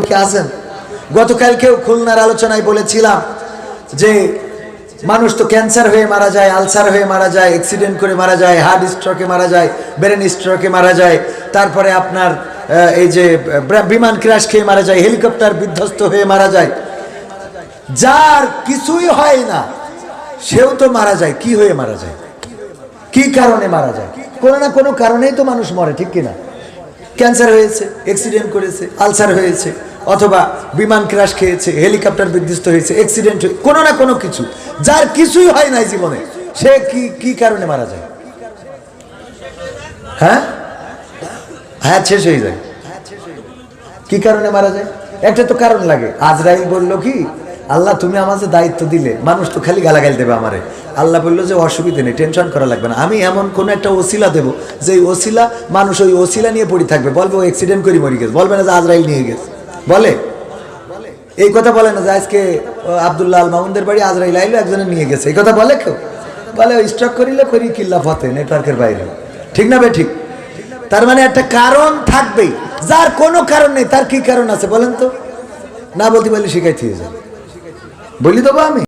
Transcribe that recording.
কি আছেন? গতকালকেও খুলনার আলোচনায় বলেছিলাম যে মানুষ তো ক্যান্সার হয়ে মারা যায়, আলসার হয়ে মারা যায়, অ্যাক্সিডেন্ট করে মারা যায়, হার্ট স্ট্রোকে মারা যায়, ব্রেন স্ট্রোকে মারা যায়, তারপরে আপনার এই যে বিমান ক্র্যাশ খেয়ে মারা যায়, হেলিকপ্টার বিধ্বস্ত হয়ে মারা যায়। যার কিছুই হয় না সেও তো মারা যায়। কি হয়ে মারা যায়? কি কারণে মারা যায়? কোনো না কোনো কারণেই তো মানুষ মরে, ঠিক কিনা? ক্যান্সার হয়েছে, অ্যাক্সিডেন্ট করেছে, আলসার হয়েছে, অথবা বিমান ক্র্যাশ খেয়েছে, হেলিকপ্টার বিধ্বস্ত হয়েছে, অ্যাক্সিডেন্ট হয়েছে, কোনো না কোনো কিছু। যার কিছুই হয় নাই জীবনে, সে কি কারণে মারা যায়? হ্যাঁ, হায়াত শেষ হয়ে যায়। কি কারণে মারা যায়? একটা তো কারণ লাগে। আজরাইল বলল কি, আল্লাহ তুমি আমাকে দায়িত্ব দিলে, মানুষ তো খালি গালাগাল দেবে আমারে। আল্লাহ বললো যে অসুবিধা নেই, টেনশন করা লাগবে না, আমি এমন কোন একটা ওসিলা দেবো যে ওসিলা মানুষ ওই ওসিলা নিয়ে পড়ে থাকবে, বলবে ও অ্যাক্সিডেন্ট করে মরে গেছে, বলবে না যে আজরাইল নিয়ে গেছে। বলে এই কথা বলে না যে আজকে আব্দুল্লাহ আল মামুনদের বাড়ি আজরাইল আইলো, একজনে নিয়ে গেছে, এই কথা বলে কেউ? বলে ওই স্ট্রোক করিলে করি কিল্লা ফতে নেটওয়ার্কের বাইরে, ঠিক না বে ঠিক? তার মানে একটা কারণ থাকবেই। যার কোনো কারণ নেই, তার কি কারণ আছে বলেন তো? না বলতে পারলে শিখাইতে যায়, বলি দেবো আমি।